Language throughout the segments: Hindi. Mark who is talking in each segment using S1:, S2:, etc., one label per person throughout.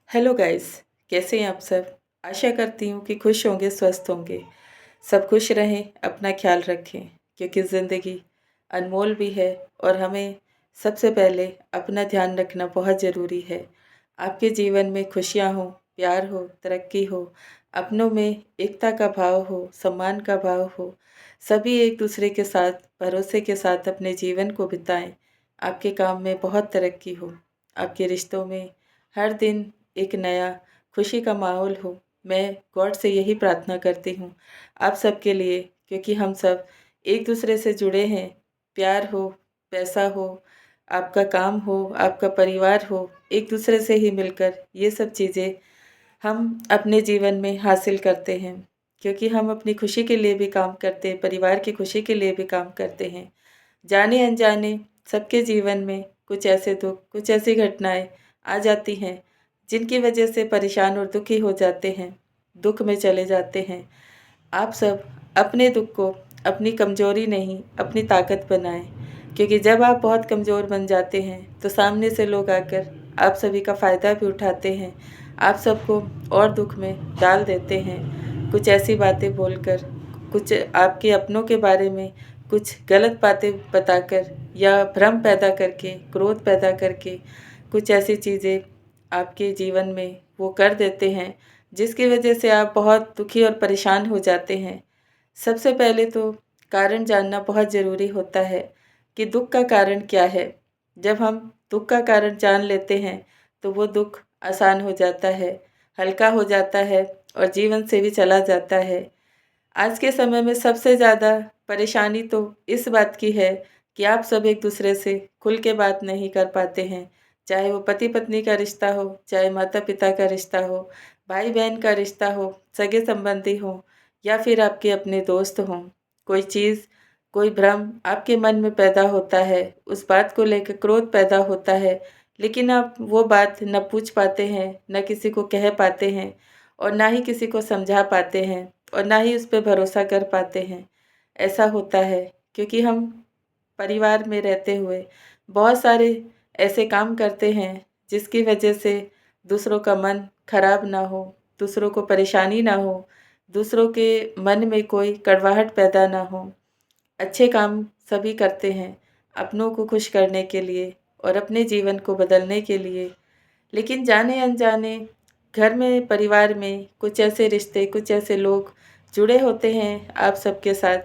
S1: Hello guys. कैसे हैं आप सब। आशा करती हूँ कि खुश होंगे, स्वस्थ होंगे। सब खुश रहें, अपना ख्याल रखें, क्योंकि ज़िंदगी अनमोल भी है और हमें सबसे पहले अपना ध्यान रखना बहुत ज़रूरी है। आपके जीवन में खुशियाँ हो, प्यार हो, तरक्की हो, अपनों में एकता का भाव हो, सम्मान का भाव हो, सभी एक दूसरे के साथ भरोसे के साथ अपने जीवन को बिताएं। आपके काम में बहुत तरक्की हो, आपके रिश्तों में हर दिन एक नया खुशी का माहौल हो। मैं गॉड से यही प्रार्थना करती हूँ आप सबके लिए, क्योंकि हम सब एक दूसरे से जुड़े हैं। प्यार हो, पैसा हो, आपका काम हो, आपका परिवार हो, एक दूसरे से ही मिलकर ये सब चीज़ें हम अपने जीवन में हासिल करते हैं, क्योंकि हम अपनी खुशी के लिए भी काम करते हैं, परिवार की खुशी के लिए भी काम करते हैं। जाने अनजाने सबके जीवन में कुछ ऐसे दुख, कुछ ऐसी घटनाएं आ जाती हैं जिनकी वजह से परेशान और दुखी हो जाते हैं, दुख में चले जाते हैं। आप सब अपने दुख को अपनी कमज़ोरी नहीं, अपनी ताकत बनाएं, क्योंकि जब आप बहुत कमज़ोर बन जाते हैं तो सामने से लोग आकर आप सभी का फ़ायदा भी उठाते हैं, आप सबको और दुख में डाल देते हैं। कुछ ऐसी बातें बोलकर, कुछ आपके अपनों के बारे में कुछ गलत बातें बताकर या भ्रम पैदा करके, क्रोध पैदा करके कुछ ऐसी चीज़ें आपके जीवन में वो कर देते हैं, जिसकी वजह से आप बहुत दुखी और परेशान हो जाते हैं। सबसे पहले तो कारण जानना बहुत ज़रूरी होता है कि दुख का कारण क्या है। जब हम दुख का कारण जान लेते हैं तो वो दुख आसान हो जाता है, हल्का हो जाता है और जीवन से भी चला जाता है। आज के समय में सबसे ज़्यादा परेशानी तो इस बात की है कि आप सब एक दूसरे से खुल के बात नहीं कर पाते हैं। चाहे वो पति पत्नी का रिश्ता हो, चाहे माता पिता का रिश्ता हो, भाई बहन का रिश्ता हो, सगे संबंधी हो, या फिर आपके अपने दोस्त हों। कोई चीज़, कोई भ्रम आपके मन में पैदा होता है, उस बात को लेकर क्रोध पैदा होता है, लेकिन आप वो बात न पूछ पाते हैं, न किसी को कह पाते हैं और ना ही किसी को समझा पाते हैं और ना ही उस पे भरोसा कर पाते हैं। ऐसा होता है क्योंकि हम परिवार में रहते हुए बहुत सारे ऐसे काम करते हैं जिसकी वजह से दूसरों का मन खराब ना हो, दूसरों को परेशानी ना हो, दूसरों के मन में कोई कड़वाहट पैदा ना हो। अच्छे काम सभी करते हैं अपनों को खुश करने के लिए और अपने जीवन को बदलने के लिए। लेकिन जाने अनजाने घर में, परिवार में कुछ ऐसे रिश्ते, कुछ ऐसे लोग जुड़े होते हैं आप सबके साथ,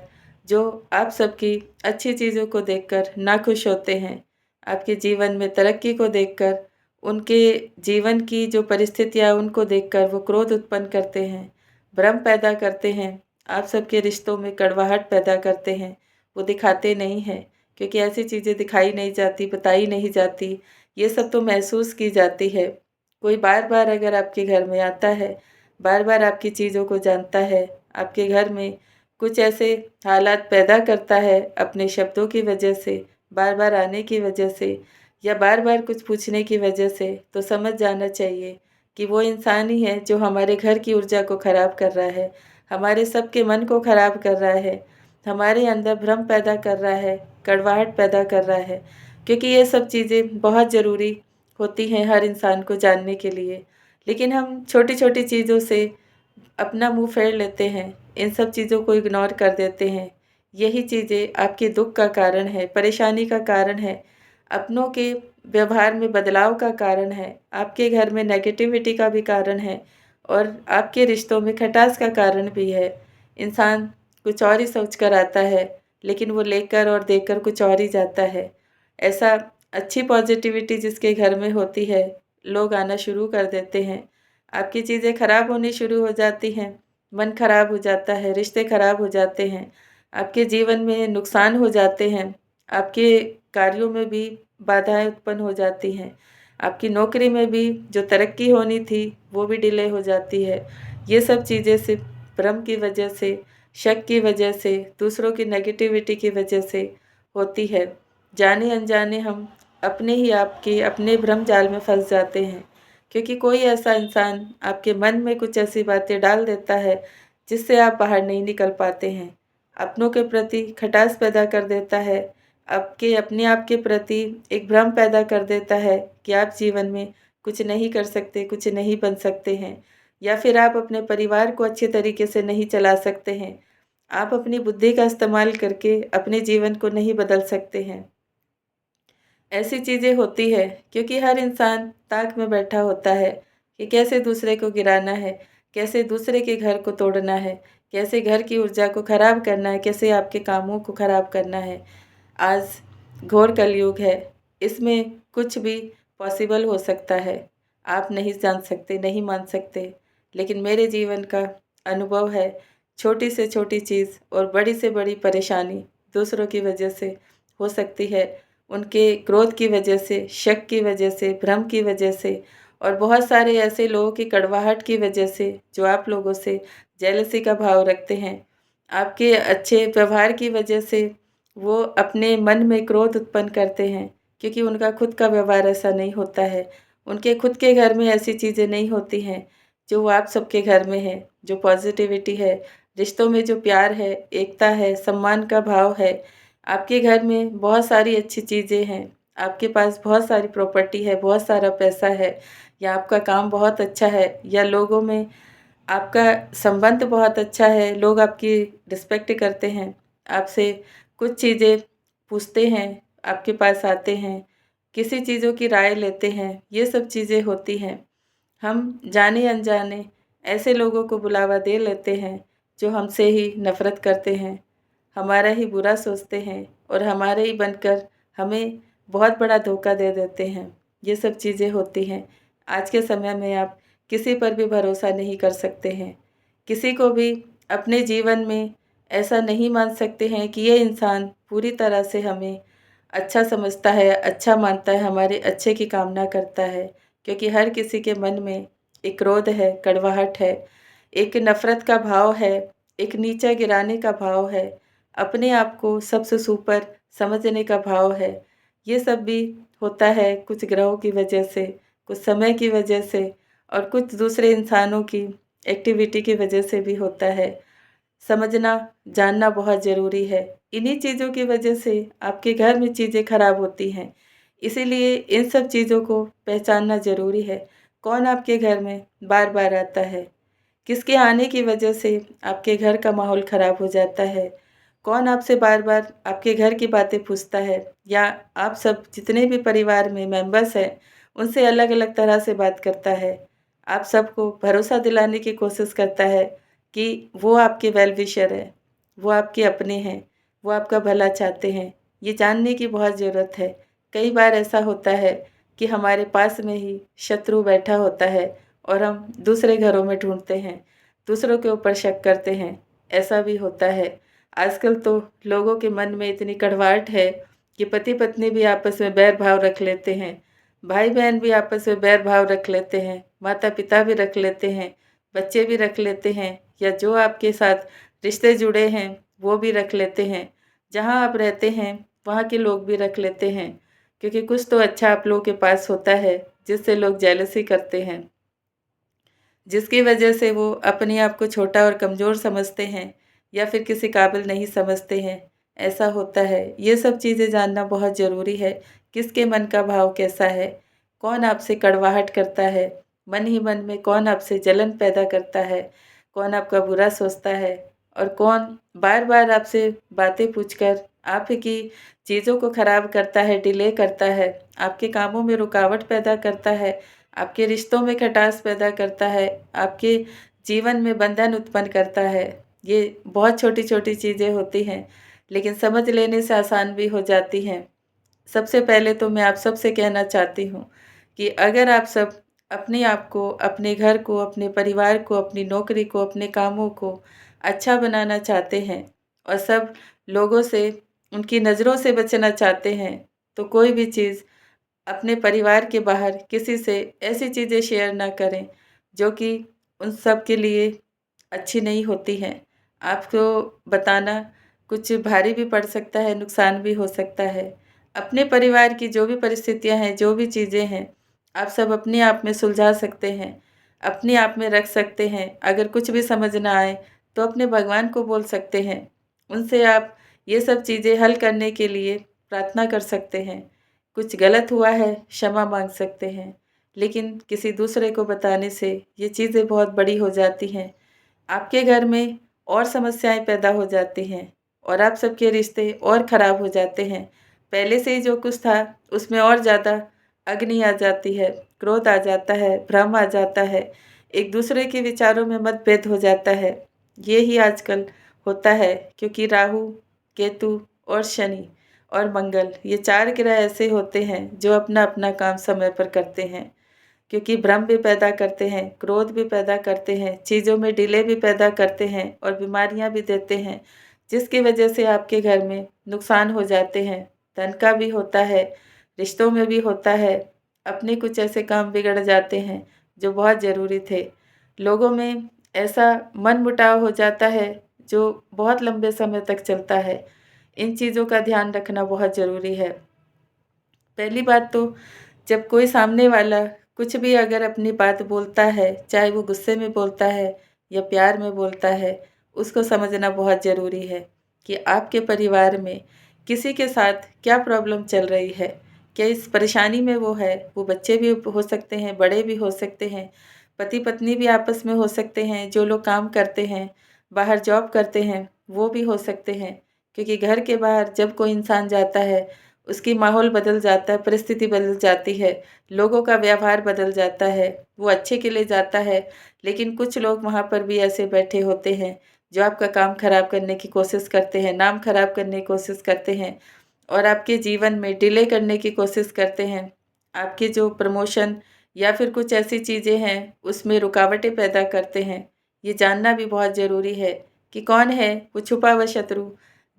S1: जो आप सबकी अच्छी चीज़ों को देखकर नाखुश होते हैं। आपके जीवन में तरक्की को देखकर, उनके जीवन की जो परिस्थितियाँ उनको देखकर वो क्रोध उत्पन्न करते हैं, भ्रम पैदा करते हैं, आप सबके रिश्तों में कड़वाहट पैदा करते हैं। वो दिखाते नहीं हैं, क्योंकि ऐसी चीज़ें दिखाई नहीं जाती, बताई नहीं जाती, ये सब तो महसूस की जाती है। कोई बार-बार अगर आपके घर में आता है, बार-बार आपकी चीज़ों को जानता है, आपके घर में कुछ ऐसे हालात पैदा करता है अपने शब्दों की वजह से, बार-बार आने की वजह से या बार-बार कुछ पूछने की वजह से, तो समझ जाना चाहिए कि वो इंसान ही है जो हमारे घर की ऊर्जा को ख़राब कर रहा है, हमारे सबके मन को ख़राब कर रहा है, हमारे अंदर भ्रम पैदा कर रहा है, कड़वाहट पैदा कर रहा है। क्योंकि ये सब चीज़ें बहुत ज़रूरी होती हैं हर इंसान को जानने के लिए। लेकिन हम छोटी-छोटी चीज़ों से अपना मुँह फेर लेते हैं, इन सब चीज़ों को इग्नोर कर देते हैं। यही चीज़ें आपके दुःख का कारण है, परेशानी का कारण है, अपनों के व्यवहार में बदलाव का कारण है, आपके घर में नेगेटिविटी का भी कारण है और आपके रिश्तों में खटास का कारण भी है। इंसान कुछ और ही सोच कर आता है, लेकिन वो लेकर और देकर कुछ और ही जाता है। ऐसा अच्छी पॉजिटिविटी जिसके घर में होती है, लोग आना शुरू कर देते हैं। आपकी चीज़ें खराब होनी शुरू हो जाती हैं, मन खराब हो जाता है, रिश्ते खराब हो जाते हैं, आपके जीवन में नुकसान हो जाते हैं, आपके कार्यों में भी बाधाएँ उत्पन्न हो जाती हैं, आपकी नौकरी में भी जो तरक्की होनी थी, वो भी डिले हो जाती है। ये सब चीज़ें सिर्फ़ भ्रम की वजह से, शक की वजह से, दूसरों की नेगेटिविटी की वजह से होती है। जाने अनजाने हम अपने ही आप के अपने भ्रम जाल में फँस जाते हैं, क्योंकि कोई ऐसा इंसान आपके मन में कुछ ऐसी बातें डाल देता है, जिससे आप बाहर नहीं निकल पाते हैं। अपनों के प्रति खटास पैदा कर देता है, आपके अपने आप के प्रति एक भ्रम पैदा कर देता है कि आप जीवन में कुछ नहीं कर सकते, कुछ नहीं बन सकते हैं, या फिर आप अपने परिवार को अच्छे तरीके से नहीं चला सकते हैं। आप अपनी बुद्धि का इस्तेमाल करके अपने जीवन को नहीं बदल सकते हैं। ऐसी चीज़ें होती है क्योंकि हर इंसान ताक में बैठा होता है कि कैसे दूसरे को गिराना है, कैसे दूसरे के घर को तोड़ना है, कैसे घर की ऊर्जा को खराब करना है, कैसे आपके कामों को खराब करना है। आज घोर कलयुग है, इसमें कुछ भी पॉसिबल हो सकता है। आप नहीं जान सकते, नहीं मान सकते, लेकिन मेरे जीवन का अनुभव है, छोटी से छोटी चीज़ और बड़ी से बड़ी परेशानी दूसरों की वजह से हो सकती है। उनके क्रोध की वजह से, शक की वजह से, भ्रम की वजह से और बहुत सारे ऐसे लोगों की कड़वाहट की वजह से जो आप लोगों से जेलसी का भाव रखते हैं। आपके अच्छे व्यवहार की वजह से वो अपने मन में क्रोध उत्पन्न करते हैं क्योंकि उनका खुद का व्यवहार ऐसा नहीं होता है। उनके खुद के घर में ऐसी चीज़ें नहीं होती हैं जो आप सबके घर में है, जो पॉजिटिविटी है, रिश्तों में जो प्यार है, एकता है, सम्मान का भाव है। आपके घर में बहुत सारी अच्छी चीज़ें हैं, आपके पास बहुत सारी प्रॉपर्टी है, बहुत सारा पैसा है, या आपका काम बहुत अच्छा है, या लोगों में आपका संबंध बहुत अच्छा है, लोग आपकी रिस्पेक्ट करते हैं, आपसे कुछ चीज़ें पूछते हैं, आपके पास आते हैं, किसी चीज़ों की राय लेते हैं, ये सब चीज़ें होती हैं। हम जाने-अनजाने ऐसे लोगों को बुलावा दे लेते हैं जो हमसे ही नफ़रत करते हैं, हमारा ही बुरा सोचते हैं और हमारे ही बनकर हमें बहुत बड़ा धोखा दे देते हैं। ये सब चीज़ें होती हैं। आज के समय में आप किसी पर भी भरोसा नहीं कर सकते हैं। किसी को भी अपने जीवन में ऐसा नहीं मान सकते हैं कि ये इंसान पूरी तरह से हमें अच्छा समझता है, अच्छा मानता है, हमारे अच्छे की कामना करता है। क्योंकि हर किसी के मन में एक क्रोध है, कड़वाहट है, एक नफ़रत का भाव है, एक नीचा गिराने का भाव है, अपने आप को सबसे सुपर समझने का भाव है। ये सब भी होता है कुछ ग्रहों की वजह से, कुछ समय की वजह से और कुछ दूसरे इंसानों की एक्टिविटी की वजह से भी होता है। समझना, जानना बहुत ज़रूरी है। इन्हीं चीज़ों की वजह से आपके घर में चीज़ें खराब होती हैं। इसीलिए इन सब चीज़ों को पहचानना ज़रूरी है। कौन आपके घर में बार-बार आता है? किसके आने की वजह से आपके घर का माहौल खराब हो जाता है? कौन आपसे बार-बार आपके घर की बातें पूछता है? या आप सब जितने भी परिवार में मेंबर्स हैं, उनसे अलग-अलग तरह से बात करता है? आप सबको भरोसा दिलाने की कोशिश करता है कि वो आपके वेल विशर हैं, वो आपके अपने हैं, वो आपका भला चाहते हैं। ये जानने की बहुत ज़रूरत है। कई बार ऐसा होता है कि हमारे पास में ही शत्रु बैठा होता है और हम दूसरे घरों में ढूँढते हैं, दूसरों के ऊपर शक करते हैं, ऐसा भी होता है। आजकल तो लोगों के मन में इतनी कड़वाहट है कि पति-पत्नी भी आपस में बैर भाव रख लेते हैं, भाई-बहन भी आपस में बैर भाव रख लेते हैं, माता-पिता भी रख लेते हैं, बच्चे भी रख लेते हैं, या जो आपके साथ रिश्ते जुड़े हैं, वो भी रख लेते हैं। जहाँ आप रहते हैं, वहाँ के लोग भी रख लेते हैं, क्योंकि कुछ तो अच्छा आप लोगों के पास होता है, जिससे लोग जेलसी करते हैं। जिसकी वजह से वो अपने आप को छोटा और कमज़ोर समझते हैं या फिर किसी काबिल नहीं समझते हैं, ऐसा होता है। ये सब चीज़ें जानना बहुत ज़रूरी है, किसके मन का भाव कैसा है, कौन आपसे कड़वाहट करता है, मन ही मन में कौन आपसे जलन पैदा करता है, कौन आपका बुरा सोचता है और कौन बार-बार आपसे बातें पूछकर आप ही की चीज़ों को खराब करता है, डिले करता है, आपके कामों में रुकावट पैदा करता है, आपके रिश्तों में खटास पैदा करता है, आपके जीवन में बंधन उत्पन्न करता है। ये बहुत छोटी-छोटी चीज़ें होती हैं, लेकिन समझ लेने से आसान भी हो जाती हैं। सबसे पहले तो मैं आप सबसे कहना चाहती हूँ कि अगर आप सब अपने आप को, अपने घर को, अपने परिवार को, अपनी नौकरी को, अपने कामों को अच्छा बनाना चाहते हैं और सब लोगों से, उनकी नज़रों से बचना चाहते हैं, तो कोई भी चीज़ अपने परिवार के बाहर किसी से ऐसी चीज़ें शेयर ना करें जो कि उन सब के लिए अच्छी नहीं होती हैं। आपको बताना कुछ भारी भी पड़ सकता है, नुकसान भी हो सकता है। अपने परिवार की जो भी परिस्थितियाँ हैं, जो भी चीज़ें हैं, आप सब अपने आप में सुलझा सकते हैं, अपने आप में रख सकते हैं। अगर कुछ भी समझ ना आए तो अपने भगवान को बोल सकते हैं। उनसे आप ये सब चीज़ें हल करने के लिए प्रार्थना कर सकते हैं। कुछ गलत हुआ है, क्षमा माँग सकते हैं। लेकिन किसी दूसरे को बताने से ये चीज़ें बहुत बड़ी हो जाती हैं। आपके घर में और समस्याएँ पैदा हो जाती हैं और आप सबके रिश्ते और ख़राब हो जाते हैं। पहले से ही जो कुछ था उसमें और ज़्यादा अग्नि आ जाती है, क्रोध आ जाता है, भ्रम आ जाता है, एक दूसरे के विचारों में मतभेद हो जाता है। ये ही आजकल होता है क्योंकि राहु, केतु और शनि और मंगल ये 4 ग्रह ऐसे होते हैं जो अपना-अपना काम समय पर करते हैं। क्योंकि भ्रम भी पैदा करते हैं, क्रोध भी पैदा करते हैं, चीज़ों में डिले भी पैदा करते हैं और बीमारियाँ भी देते हैं, जिसकी वजह से आपके घर में नुकसान हो जाते हैं। धन का भी होता है, रिश्तों में भी होता है, अपने कुछ ऐसे काम बिगड़ जाते हैं जो बहुत ज़रूरी थे। लोगों में ऐसा मनमुटाव हो जाता है जो बहुत लंबे समय तक चलता है। इन चीज़ों का ध्यान रखना बहुत ज़रूरी है। पहली बात तो जब कोई सामने वाला कुछ भी अगर अपनी बात बोलता है, चाहे वो गुस्से में बोलता है या प्यार में बोलता है, उसको समझना बहुत ज़रूरी है कि आपके परिवार में किसी के साथ क्या प्रॉब्लम चल रही है। क्या इस परेशानी में वो है, वो बच्चे भी हो सकते हैं, बड़े भी हो सकते हैं, पति-पत्नी भी आपस में हो सकते हैं, जो लोग काम करते हैं, बाहर जॉब करते हैं, वो भी हो सकते हैं। क्योंकि घर के बाहर जब कोई इंसान जाता है, उसकी माहौल बदल जाता है, परिस्थिति बदल जाती है, लोगों का व्यवहार बदल जाता है, वो अच्छे के लिए जाता है, लेकिन कुछ लोग वहाँ पर भी ऐसे बैठे होते हैं, जो आपका काम खराब करने की कोशिश करते हैं, नाम खराब करने की कोशिश करते हैं और आपके जीवन में डिले करने की कोशिश करते हैं। आपके जो प्रमोशन या फिर कुछ ऐसी चीज़ें हैं, उसमें रुकावटें पैदा करते हैं। ये जानना भी बहुत ज़रूरी है कि कौन है वो छुपा हुआ शत्रु,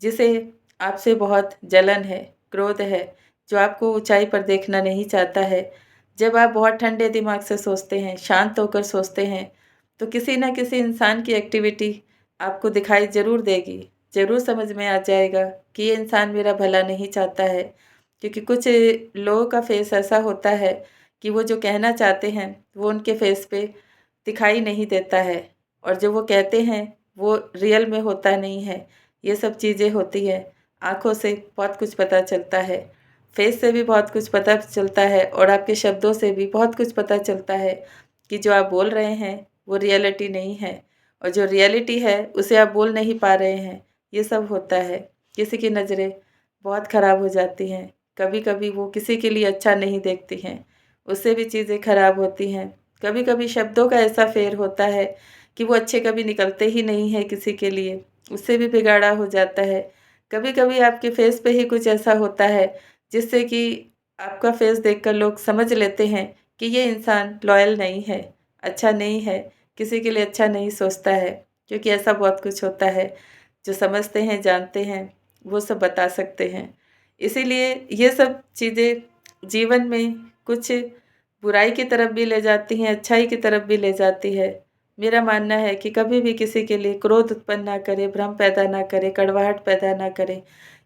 S1: जिसे आपसे बहुत जलन है, क्रोध है, जो आपको ऊँचाई पर देखना नहीं चाहता है। जब आप बहुत ठंडे दिमाग से सोचते हैं, शांत होकर सोचते हैं, तो किसी न किसी इंसान की एक्टिविटी आपको दिखाई ज़रूर देगी। ज़रूर समझ में आ जाएगा कि ये इंसान मेरा भला नहीं चाहता है। क्योंकि कुछ लोगों का फेस ऐसा होता है कि वो जो कहना चाहते हैं, वो उनके फेस पे दिखाई नहीं देता है और जो वो कहते हैं, वो रियल में होता नहीं है। ये सब चीज़ें होती हैं। आँखों से बहुत कुछ पता चलता है, फेस से भी बहुत कुछ पता चलता है और आपके शब्दों से भी बहुत कुछ पता चलता है कि जो आप बोल रहे हैं, वो रियलिटी नहीं है और जो रियलिटी है, उसे आप बोल नहीं पा रहे हैं। ये सब होता है। किसी की नज़रें बहुत ख़राब हो जाती हैं। कभी-कभी वो किसी के लिए अच्छा नहीं देखती हैं, उससे भी चीज़ें ख़राब होती हैं। कभी-कभी शब्दों का ऐसा फेर होता है कि वो अच्छे कभी निकलते ही नहीं हैं किसी के लिए, उससे भी बिगाड़ा हो जाता है। कभी-कभी आपके फेस पे ही कुछ ऐसा होता है जिससे कि आपका फेस देखकर लोग समझ लेते हैं कि ये इंसान लॉयल नहीं है, अच्छा नहीं है, किसी के लिए अच्छा नहीं सोचता है। क्योंकि ऐसा बहुत कुछ होता है, जो समझते हैं, जानते हैं, वो सब बता सकते हैं। इसीलिए ये सब चीज़ें जीवन में कुछ बुराई की तरफ भी ले जाती हैं, अच्छाई की तरफ भी ले जाती है। मेरा मानना है कि कभी भी किसी के लिए क्रोध उत्पन्न ना करें, भ्रम पैदा ना करें, कड़वाहट पैदा ना करें,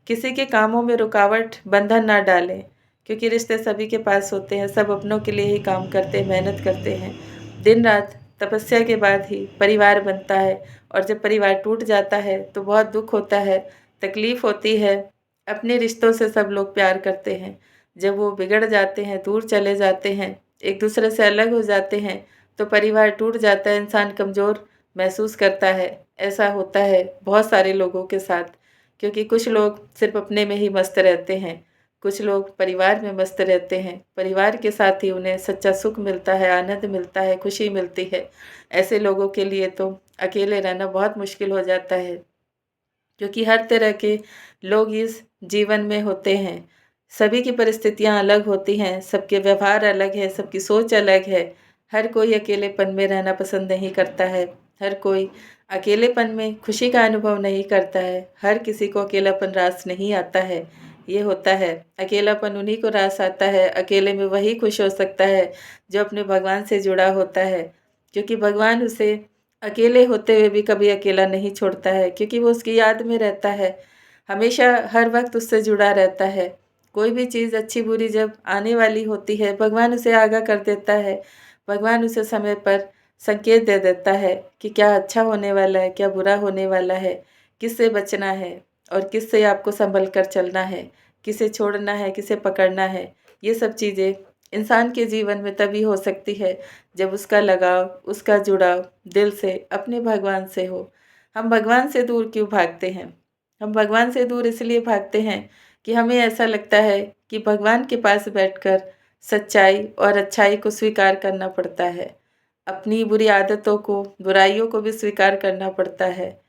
S1: किसी के कामों में रुकावट, बंधन ना डालें, क्योंकि रिश्ते सभी के पास होते हैं, सब अपनों के लिए ही काम करते हैं, मेहनत करते हैं। दिन-रात तपस्या के बाद ही परिवार बनता है और जब परिवार टूट जाता है, तो बहुत दुःख होता है, तकलीफ़ होती है। अपने रिश्तों से सब लोग प्यार करते हैं, जब वो बिगड़ जाते हैं, दूर चले जाते हैं, एक-दूसरे से अलग हो जाते हैं, तो परिवार टूट जाता है, इंसान कमज़ोर महसूस करता है। ऐसा होता है बहुत सारे लोगों के साथ, क्योंकि कुछ लोग सिर्फ़ अपने में ही मस्त रहते हैं, कुछ लोग परिवार में मस्त रहते हैं। परिवार के साथ ही उन्हें सच्चा सुख मिलता है, आनंद मिलता है, खुशी मिलती है। ऐसे लोगों के लिए तो अकेले रहना बहुत मुश्किल हो जाता है, क्योंकि हर तरह के लोग इस जीवन में होते हैं। सभी की परिस्थितियाँ अलग होती हैं, सबके व्यवहार अलग है, सबकी सोच अलग है। हर कोई अकेलेपन में रहना पसंद नहीं करता है, हर कोई अकेलेपन में खुशी का अनुभव नहीं करता है, हर किसी को अकेलापन रास नहीं आता है। ये होता है, अकेलापन उन्हीं को रास आता है, अकेले में वही खुश हो सकता है, जो अपने भगवान से जुड़ा होता है। क्योंकि भगवान उसे अकेले होते हुए भी कभी अकेला नहीं छोड़ता है, क्योंकि वो उसकी याद में रहता है, हमेशा हर वक़्त उससे जुड़ा रहता है। कोई भी चीज़ अच्छी-बुरी जब आने वाली होती है, भगवान उसे आगाह कर देता है, भगवान उसे समय पर संकेत दे देता है कि क्या अच्छा होने वाला है, क्या बुरा होने वाला है, किससे बचना है और किससे आपको सँभल कर चलना है, किसे छोड़ना है, किसे पकड़ना है। ये सब चीज़ें इंसान के जीवन में तभी हो सकती है जब उसका लगाव, उसका जुड़ाव दिल से, अपने भगवान से हो। हम भगवान से दूर क्यों भागते हैं? हम भगवान से दूर इसलिए भागते हैं कि हमें ऐसा लगता है कि भगवान के पास बैठकर सच्चाई और अच्छाई को स्वीकार करना पड़ता है। अपनी बुरी आदतों को, बुराइयों को भी स्वीकार करना पड़ता है।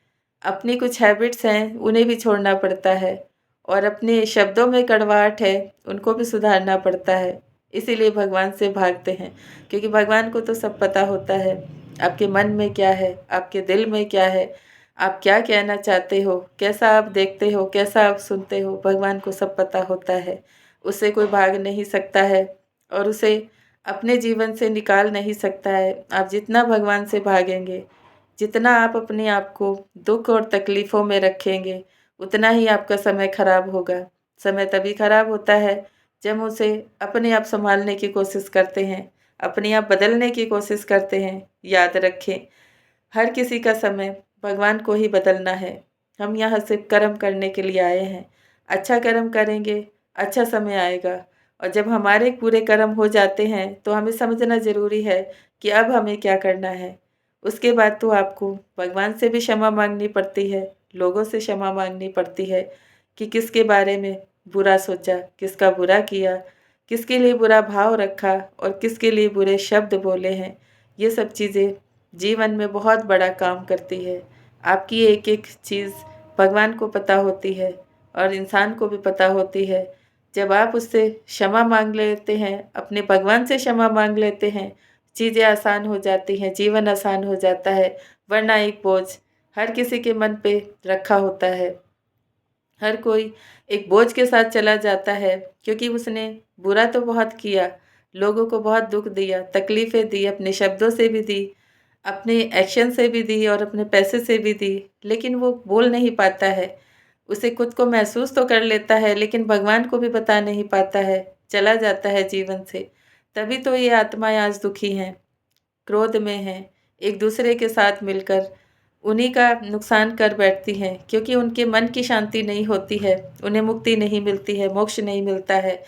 S1: अपनी कुछ हैबिट्स हैं, उन्हें भी छोड़ना पड़ता है और अपने शब्दों में कड़वाहट है, उनको भी सुधारना पड़ता है। इसीलिए भगवान से भागते हैं, क्योंकि भगवान को तो सब पता होता है, आपके मन में क्या है, आपके दिल में क्या है, आप क्या कहना चाहते हो, कैसा आप देखते हो, कैसा आप सुनते हो, भगवान को सब पता होता है। उससे कोई भाग नहीं सकता है और उसे अपने जीवन से निकाल नहीं सकता है। आप जितना भगवान से भागेंगे, जितना आप अपने आप को दुख और तकलीफ़ों में रखेंगे, उतना ही आपका समय खराब होगा। समय तभी खराब होता है जब हम उसे अपने आप सँभालने की कोशिश करते हैं, अपने आप बदलने की कोशिश करते हैं। याद रखें, हर किसी का समय भगवान को ही बदलना है। हम यहाँ सिर्फ़ कर्म करने के लिए आए हैं। अच्छा कर्म करेंगे, अच्छा समय आएगा और जब हमारे पूरे कर्म हो जाते हैं, तो हमें समझना ज़रूरी है कि अब हमें क्या करना है। उसके बाद तो आपको भगवान से भी क्षमा माँगनी पड़ती है, लोगों से क्षमा माँगनी पड़ती है कि किसके बारे में बुरा सोचा, किसका बुरा किया, किसके लिए बुरा भाव रखा और किसके लिए बुरे शब्द बोले हैं। ये सब चीज़ें जीवन में बहुत बड़ा काम करती है। आपकी एक-एक चीज़ भगवान को पता होती है और इंसान को भी पता होती है। जब आप उससे क्षमा माँग लेते हैं, अपने भगवान से क्षमा माँग लेते हैं, चीज़ें आसान हो जाती हैं, जीवन आसान हो जाता है, वरना एक बोझ हर किसी के मन पे रखा होता है। हर कोई एक बोझ के साथ चला जाता है क्योंकि उसने बुरा तो बहुत किया, लोगों को बहुत दुःख दिया, तकलीफ़ें दी, अपने शब्दों से भी दी, अपने एक्शन से भी दी और अपने पैसे से भी दी, लेकिन वो बोल नहीं पाता है। उसे खुद को महसूस तो कर लेता है लेकिन भगवान को भी बता नहीं पाता है, चला जाता है जीवन से। तभी तो ये आत्माएँ आज दुखी हैं, क्रोध में हैं, एक-दूसरे के साथ मिलकर उन्हीं का नुकसान कर बैठती हैं क्योंकि उनके मन की शांति नहीं होती है, उन्हें मुक्ति नहीं मिलती है, मोक्ष नहीं मिलता है।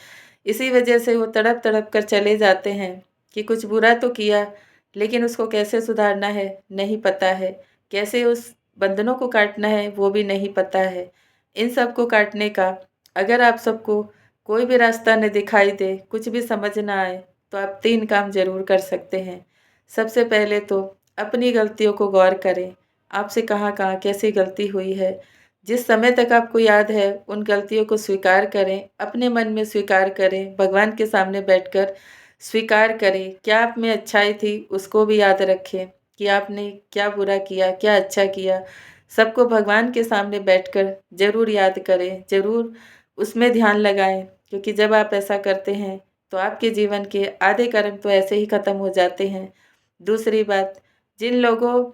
S1: इसी वजह से वो तड़प-तड़प कर चले जाते हैं कि कुछ बुरा तो किया, लेकिन उसको कैसे सुधारना है, नहीं पता है। कैसे उस बंधनों को काटना है, वो भी नहीं पता है। इन सब को काटने का अगर आप सबको कोई भी रास्ता न दिखाई दे, कुछ भी समझ ना आए, तो आप 3 काम ज़रूर कर सकते हैं। सबसे पहले तो अपनी गलतियों को गौर करें। आपसे कहाँ-कहाँ कैसी गलती हुई है। जिस समय तक आपको याद है, उन गलतियों को स्वीकार करें, अपने मन में स्वीकार करें, भगवान के सामने बैठकर स्वीकार करें। क्या आप में अच्छाई थी, उसको भी याद रखें कि आपने क्या बुरा किया, क्या अच्छा किया। सबको भगवान के सामने बैठकर ज़रूर याद करें, ज़रूर उसमें ध्यान लगाएँ, क्योंकि जब आप ऐसा करते हैं, तो आपके जीवन के आधे कर्म तो ऐसे ही खत्म हो जाते हैं। दूसरी बात, जिन लोगों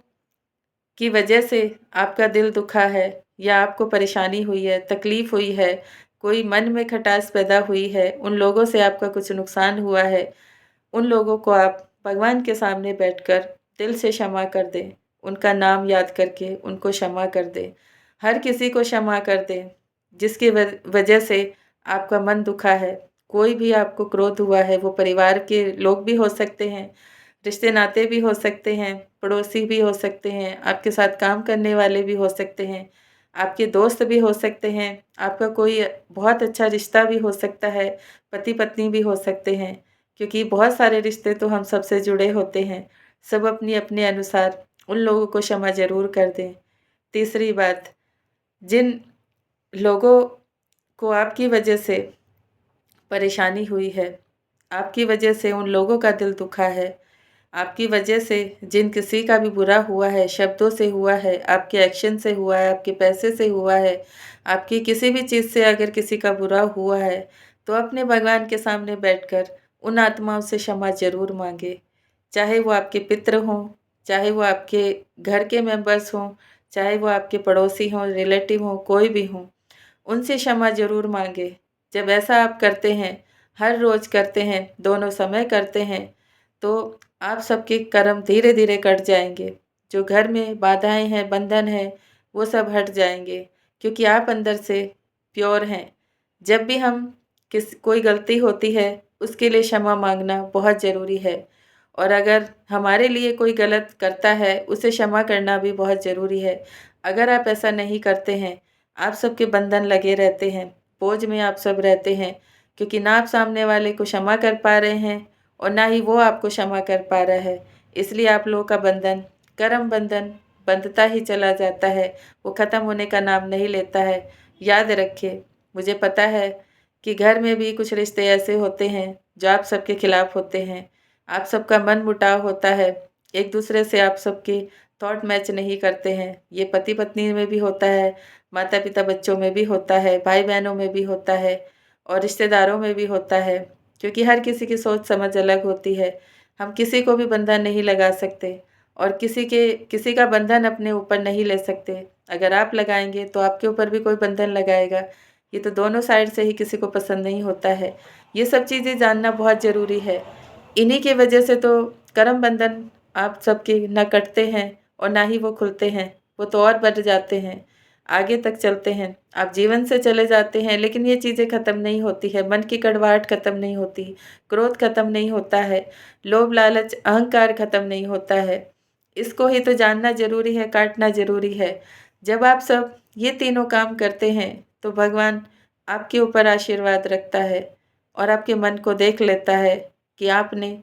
S1: की वजह से आपका दिल दुखा है या आपको परेशानी हुई है, तकलीफ़ हुई है, कोई मन में खटास पैदा हुई है, उन लोगों से आपका कुछ नुकसान हुआ है, उन लोगों को आप भगवान के सामने बैठकर दिल से क्षमा कर दें। उनका नाम याद करके उनको क्षमा कर दें। हर किसी को क्षमा कर दें, जिसकी वजह से आपका मन दुखा है। कोई भी आपको क्रोध हुआ है, वो परिवार के लोग भी हो सकते हैं, रिश्ते नाते भी हो सकते हैं, पड़ोसी भी हो सकते हैं, आपके साथ काम करने वाले भी हो सकते हैं, आपके दोस्त भी हो सकते हैं, आपका कोई बहुत अच्छा रिश्ता भी हो सकता है, पति-पत्नी भी हो सकते हैं, क्योंकि बहुत सारे रिश्ते तो हम सबसे जुड़े होते हैं। सब अपने-अपने अनुसार उन लोगों को क्षमा ज़रूर कर दें। तीसरी बात, जिन लोगों को आपकी वजह से परेशानी हुई है, आपकी वजह से उन लोगों का दिल दुखा है, आपकी वजह से जिन किसी का भी बुरा हुआ है, शब्दों से हुआ है, आपके एक्शन से हुआ है, आपके पैसे से हुआ है, आपकी किसी भी चीज़ से अगर किसी का बुरा हुआ है, तो अपने भगवान के सामने बैठकर उन आत्माओं से क्षमा ज़रूर माँगे। चाहे वो आपके पितृ हों, चाहे वो आपके घर के मेंबर्स हों, चाहे वो आपके पड़ोसी हों, रिलेटिव हों, कोई भी हों, उनसे क्षमा ज़रूर माँगे। जब ऐसा आप करते हैं, हर रोज़ करते हैं, दोनों समय करते हैं, तो आप सबके कर्म धीरे-धीरे कट जाएँगे। जो घर में बाधाएँ हैं, बंधन हैं, वो सब हट जाएँगे, क्योंकि आप अंदर से प्योर हैं। जब भी हम कोई गलती होती है, उसके लिए क्षमा मांगना बहुत ज़रूरी है। और अगर हमारे लिए कोई गलत करता है, उसे क्षमा करना भी बहुत ज़रूरी है। अगर आप ऐसा नहीं करते हैं, आप सबके बंधन लगे रहते हैं, बोझ में आप सब रहते हैं, क्योंकि ना आप सामने वाले को क्षमा कर पा रहे हैं और ना ही वो आपको क्षमा कर पा रहा है। इसलिए आप लोगों का बंधन, कर्म बंधन बंधता ही चला जाता है, वो ख़त्म होने का नाम नहीं लेता है। याद रखिए, मुझे पता है कि घर में भी कुछ रिश्ते ऐसे होते हैं जो आप सबके खिलाफ होते हैं। आप सबका मनमुटाव होता है, एक दूसरे से आप सबके थॉट मैच नहीं करते हैं। ये पति पत्नी में भी होता है, माता पिता बच्चों में भी होता है, भाई बहनों में भी होता है और रिश्तेदारों में भी होता है, क्योंकि हर किसी की सोच समझ अलग होती है। हम किसी को भी बंधन नहीं लगा सकते और किसी का बंधन अपने ऊपर नहीं ले सकते। अगर आप लगाएंगे तो आपके ऊपर भी कोई बंधन लगाएगा। ये तो दोनों साइड से ही किसी को पसंद नहीं होता है। ये सब चीज़ें जानना बहुत ज़रूरी है। इन्हीं की वजह से तो कर्म बंधन आप सबके ना कटते हैं और ना ही वो खुलते हैं, वो तो और बढ़ जाते हैं, आगे तक चलते हैं। आप जीवन से चले जाते हैं, लेकिन ये चीज़ें ख़त्म नहीं होती है, मन की कड़वाहट ख़त्म नहीं होती, क्रोध ख़त्म नहीं होता है, लोभ लालच अहंकार ख़त्म नहीं होता है। इसको ही तो जानना ज़रूरी है, काटना ज़रूरी है। जब आप सब ये तीनों काम करते हैं, तो भगवान आपके ऊपर आशीर्वाद रखता है और आपके मन को देख लेता है कि आपने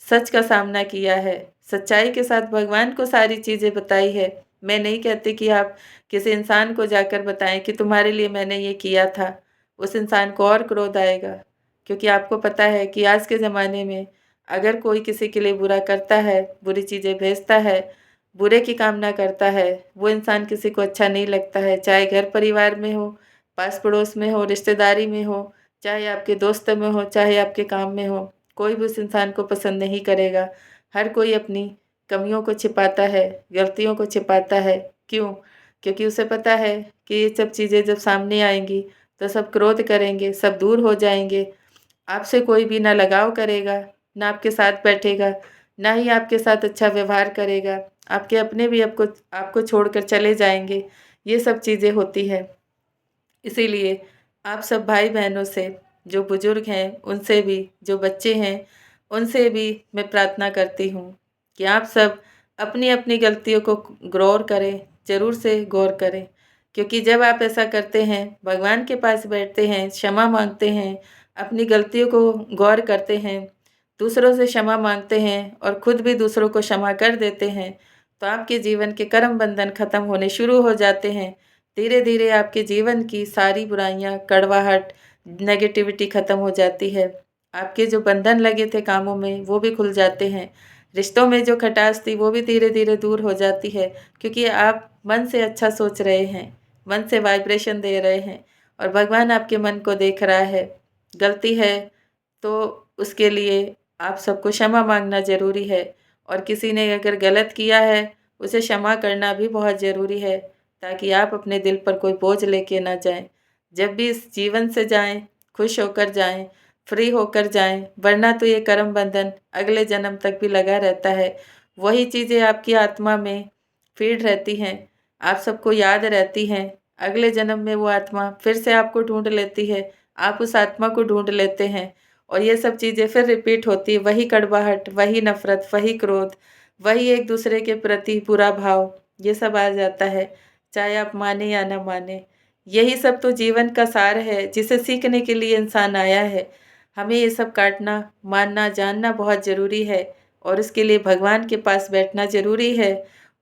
S1: सच का सामना किया है, सच्चाई के साथ भगवान को सारी चीज़ें बताई है। मैं नहीं कहती कि आप किसी इंसान को जाकर बताएं कि तुम्हारे लिए मैंने ये किया था, उस इंसान को और क्रोध आएगा, क्योंकि आपको पता है कि आज के ज़माने में अगर कोई किसी के लिए बुरा करता है, बुरी चीज़ें भेजता है, बुरे की कामना करता है, वो इंसान किसी को अच्छा नहीं लगता है, चाहे घर परिवार में हो, पास पड़ोस में हो, रिश्तेदारी में हो, चाहे आपके दोस्त में हो, चाहे आपके काम में हो, कोई भी उस इंसान को पसंद नहीं करेगा। हर कोई अपनी कमियों को छिपाता है, गलतियों को छिपाता है। क्यों? क्योंकि उसे पता है कि ये सब चीज़ें जब सामने आएँगी, तो सब क्रोध करेंगे, सब दूर हो जाएँगे। आपसे कोई भी ना लगाव करेगा, ना आपके साथ बैठेगा, ना ही आपके साथ अच्छा व्यवहार करेगा। आपके अपने भी आपको आपको छोड़कर चले जाएँगे। ये सब चीज़ें होती हैं। इसीलिए आप सब भाई-बहनों से, जो बुज़ुर्ग हैं, उनसे भी, जो बच्चे हैं, उनसे भी मैं प्रार्थना करती हूँ कि आप सब अपनी-अपनी गलतियों को गौर करें, ज़रूर से गौर करें। क्योंकि जब आप ऐसा करते हैं, भगवान के पास बैठते हैं, क्षमा माँगते हैं, अपनी गलतियों को गौर करते हैं, दूसरों से क्षमा माँगते हैं और खुद भी दूसरों को क्षमा कर देते हैं, तो आपके जीवन के कर्म बंधन खत्म होने शुरू हो जाते हैं। धीरे-धीरे आपके जीवन की सारी बुराइयाँ, कड़वाहट, नेगेटिविटी खत्म हो जाती है। आपके जो बंधन लगे थे कामों में, वो भी खुल जाते हैं। रिश्तों में जो खटास थी, वो भी धीरे-धीरे दूर हो जाती है, क्योंकि आप मन से अच्छा सोच रहे हैं, मन से वाइब्रेशन दे रहे हैं और भगवान आपके मन को देख रहा है। गलती है, तो उसके लिए आप सबको क्षमा माँगना ज़रूरी है और किसी ने अगर गलत किया है, उसे क्षमा करना भी बहुत ज़रूरी है, ताकि आप अपने दिल पर कोई बोझ लेके ना जाएँ। जब भी इस जीवन से जाएँ, खुश होकर जाएँ, फ्री होकर जाएँ, वरना तो ये कर्म बंधन अगले जन्म तक भी लगा रहता है। वही चीज़ें आपकी आत्मा में फ़ीड रहती हैं, आप सबको याद रहती हैं। अगले जन्म में वो आत्मा फिर से आपको ढूँढ लेती है, आप उस आत्मा को ढूँढ लेते हैं और ये सब चीज़ें फिर रिपीट होती है। वही कड़वाहट, वही नफ़रत, वही क्रोध, वही एक दूसरे के प्रति बुरा भाव, ये सब आ जाता है। चाहे आप माने या ना माने। यही सब तो जीवन का सार है, जिसे सीखने के लिए इंसान आया है। हमें ये सब काटना, मानना, जानना बहुत ज़रूरी है और उसके लिए भगवान के पास बैठना ज़रूरी है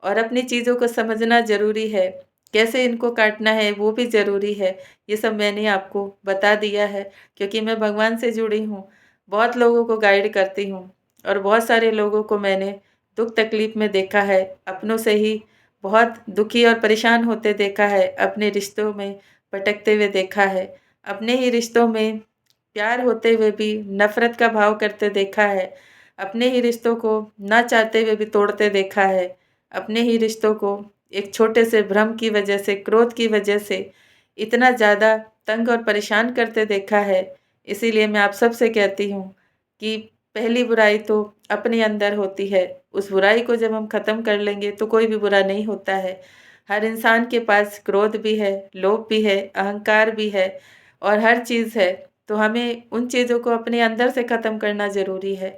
S1: और अपनी चीज़ों को समझना ज़रूरी है। कैसे इनको काटना है वो भी ज़रूरी है। ये सब मैंने आपको बता दिया है, क्योंकि मैं भगवान से जुड़ी हूँ। बहुत लोगों को गाइड करती हूँ और बहुत सारे लोगों को मैंने दुःख तकलीफ़ में देखा है, अपनों से ही बहुत दुखी और परेशान होते देखा है, अपने रिश्तों में भटकते हुए देखा है, अपने ही रिश्तों में प्यार होते हुए भी नफ़रत का भाव करते देखा है, अपने ही रिश्तों को ना चाहते हुए भी तोड़ते देखा है, अपने ही रिश्तों को एक छोटे से भ्रम की वजह से, क्रोध की वजह से इतना ज़्यादा तंग और परेशान करते देखा है। इसीलिए मैं आप सबसे कहती हूँ कि पहली बुराई तो अपने अंदर होती है। उस बुराई को जब हम ख़त्म कर लेंगे तो कोई भी बुरा नहीं होता है। हर इंसान के पास क्रोध भी है, लोभ भी है, अहंकार भी है और हर चीज़ है। तो हमें उन चीज़ों को अपने अंदर से ख़त्म करना ज़रूरी है,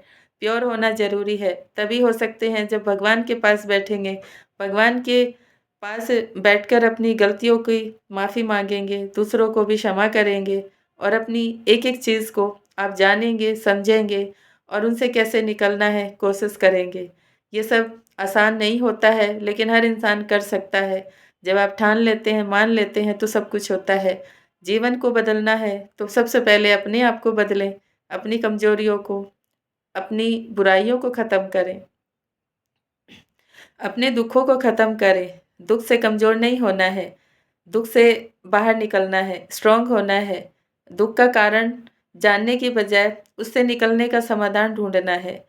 S1: प्योर होना ज़रूरी है। तभी हो सकते हैं जब भगवान के पास बैठेंगे, भगवान के पास बैठकर अपनी गलतियों की माफ़ी माँगेंगे, दूसरों को भी क्षमा करेंगे और अपनी एक-एक चीज़ को आप जानेंगे, समझेंगे और उनसे कैसे निकलना है कोशिश करेंगे। ये सब आसान नहीं होता है, लेकिन हर इंसान कर सकता है। जब आप ठान लेते हैं, मान लेते हैं तो सब कुछ होता है। जीवन को बदलना है तो सबसे पहले अपने आप को बदलें, अपनी कमज़ोरियों को, अपनी बुराइयों को ख़त्म करें, अपने दुखों को ख़त्म करें। दुःख से कमज़ोर नहीं होना है, दुःख से बाहर निकलना है, स्ट्रॉन्ग होना है। दुःख का कारण जानने की बजाय उससे निकलने का समाधान ढूँढना है।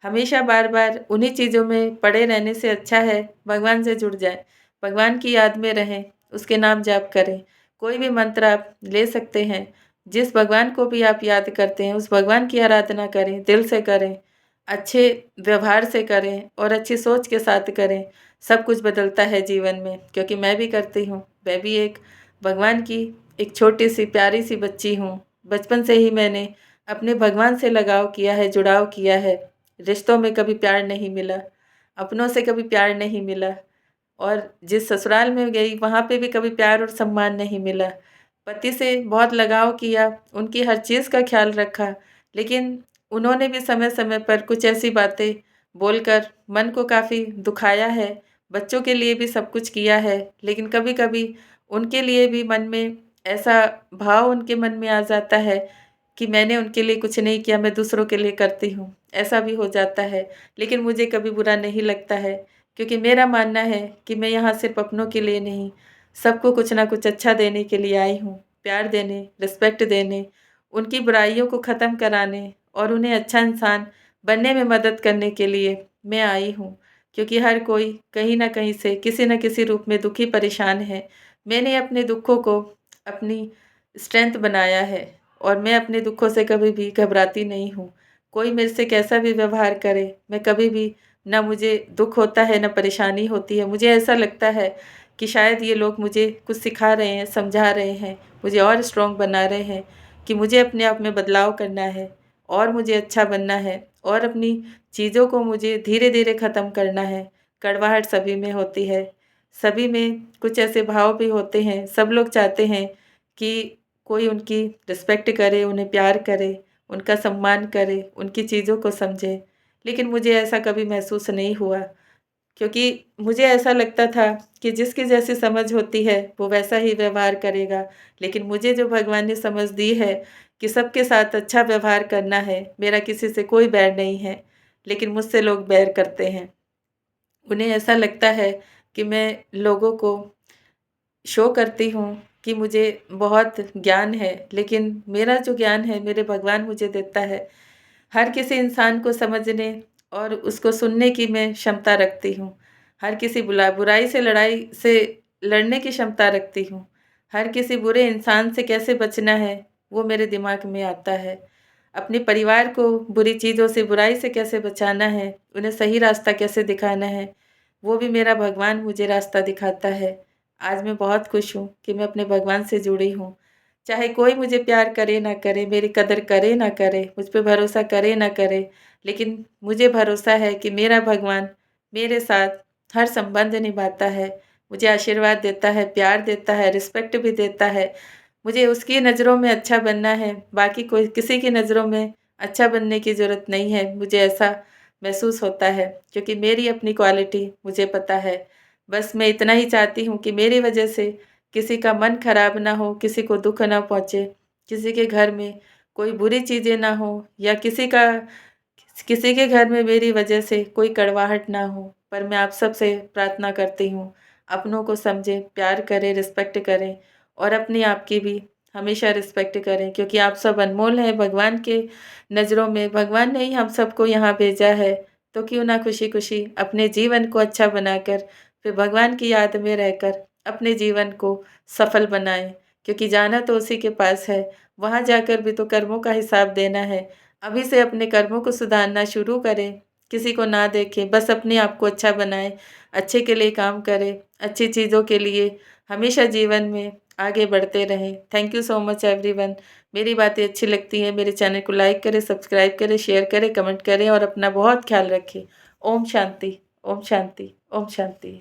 S1: हमेशा बार-बार उन्हीं चीज़ों में पड़े रहने से अच्छा है भगवान से जुड़ जाएँ, भगवान की याद में रहें, उसके नाम जाप करें। कोई भी मंत्र आप ले सकते हैं, जिस भगवान को भी आप याद करते हैं, उस भगवान की आराधना करें, दिल से करें, अच्छे व्यवहार से करें और अच्छी सोच के साथ करें। सब कुछ बदलता है जीवन में, क्योंकि मैं भी करती हूँ। मैं भी एक भगवान की एक छोटी-सी प्यारी-सी बच्ची हूँ। बचपन से ही मैंने अपने भगवान से लगाव किया है, जुड़ाव किया है। रिश्तों में कभी प्यार नहीं मिला, अपनों से कभी प्यार नहीं मिला और जिस ससुराल में गई वहाँ पे भी कभी प्यार और सम्मान नहीं मिला। पति से बहुत लगाव किया, उनकी हर चीज़ का ख़्याल रखा, लेकिन उन्होंने भी समय-समय पर कुछ ऐसी बातें बोलकर मन को काफ़ी दुखाया है। बच्चों के लिए भी सब कुछ किया है, लेकिन कभी-कभी उनके लिए भी मन में ऐसा भाव उनके मन में आ जाता है कि मैंने उनके लिए कुछ नहीं किया, मैं दूसरों के लिए करती हूँ। ऐसा भी हो जाता है, लेकिन मुझे कभी बुरा नहीं लगता है, क्योंकि मेरा मानना है कि मैं यहाँ सिर्फ़ अपनों के लिए नहीं, सबको कुछ ना कुछ अच्छा देने के लिए आई हूँ। प्यार देने, रिस्पेक्ट देने, उनकी बुराइयों को ख़त्म कराने और उन्हें अच्छा इंसान बनने में मदद करने के लिए मैं आई हूँ। क्योंकि हर कोई कहीं न कहीं से किसी न किसी रूप में दुखी परेशान है। मैंने अपने दुखों को अपनी स्ट्रेंथ बनाया है और मैं अपने दुखों से कभी भी घबराती नहीं हूँ। कोई मेरे से कैसा भी व्यवहार करे, मैं कभी भी ना मुझे दुःख होता है, ना परेशानी होती है। मुझे ऐसा लगता है कि शायद ये लोग मुझे कुछ सिखा रहे हैं, समझा रहे हैं, मुझे और स्ट्रॉन्ग बना रहे हैं कि मुझे अपने आप में बदलाव करना है और मुझे अच्छा बनना है और अपनी चीज़ों को मुझे धीरे-धीरे ख़त्म करना है। कड़वाहट सभी में होती है, सभी में कुछ ऐसे भाव भी होते हैं। सब लोग चाहते हैं कि कोई उनकी रिस्पेक्ट करे, उन्हें प्यार करे, उनका सम्मान करे, उनकी चीज़ों को समझे। लेकिन मुझे ऐसा कभी महसूस नहीं हुआ, क्योंकि मुझे ऐसा लगता था कि जिसकी जैसी समझ होती है, वो वैसा ही व्यवहार करेगा। लेकिन मुझे जो भगवान ने समझ दी है कि सबके साथ अच्छा व्यवहार करना है, मेरा किसी से कोई बैर नहीं है, लेकिन मुझसे लोग बैर करते हैं। उन्हें ऐसा लगता है कि मैं लोगों को शो करती हूँ कि मुझे बहुत ज्ञान है, लेकिन मेरा जो ज्ञान है मेरे भगवान मुझे देता है। हर किसी इंसान को समझने और उसको सुनने की मैं क्षमता रखती हूँ। हर किसी बुराई से लड़ाई से लड़ने की क्षमता रखती हूँ। हर किसी बुरे इंसान से कैसे बचना है, वो मेरे दिमाग में आता है। अपने परिवार को बुरी चीज़ों से, बुराई से कैसे बचाना है, उन्हें सही रास्ता कैसे दिखाना है, वो भी मेरा भगवान मुझे रास्ता दिखाता है। आज मैं बहुत खुश हूँ कि मैं अपने भगवान से जुड़ी हूँ। चाहे कोई मुझे प्यार करे ना करे, मेरी कदर करे ना करे, मुझ पे भरोसा करे ना करे, लेकिन मुझे भरोसा है कि मेरा भगवान मेरे साथ हर संबंध निभाता है, मुझे आशीर्वाद देता है, प्यार देता है, रिस्पेक्ट भी देता है। मुझे उसकी नज़रों में अच्छा बनना है, बाकी कोई किसी की नज़रों में अच्छा बनने की ज़रूरत नहीं है, मुझे ऐसा महसूस होता है, क्योंकि मेरी अपनी क्वालिटी मुझे पता है। बस मैं इतना ही चाहती हूँ कि मेरी वजह से किसी का मन खराब ना हो, किसी को दुःख ना पहुँचे, किसी के घर में कोई बुरी चीज़ें ना हो या किसी के घर में मेरी वजह से कोई कड़वाहट ना हो। पर मैं आप सबसे प्रार्थना करती हूँ, अपनों को समझें, प्यार करें, रिस्पेक्ट करें और अपने आप की भी हमेशा रिस्पेक्ट करें, क्योंकि आप सब अनमोल हैं भगवान के नज़रों में। भगवान ने ही हम सबको यहाँ भेजा है, तो क्यों ना खुशी-खुशी अपने जीवन को अच्छा बनाकर फिर भगवान की याद में रहकर अपने जीवन को सफल बनाएँ, क्योंकि जाना तो उसी के पास है, वहाँ जाकर भी तो कर्मों का हिसाब देना है। अभी से अपने कर्मों को सुधारना शुरू करें, किसी को ना देखें, बस अपने आप को अच्छा बनाएँ, अच्छे के लिए काम करें, अच्छी चीज़ों के लिए हमेशा जीवन में आगे बढ़ते रहें। Thank you so much everyone. मेरी बातें अच्छी लगती हैं, मेरे चैनल को लाइक करें, सब्सक्राइब करें, शेयर करें, कमेंट करें और अपना बहुत ख्याल रखें। ओम शांति, ओम शांति, ओम शांति।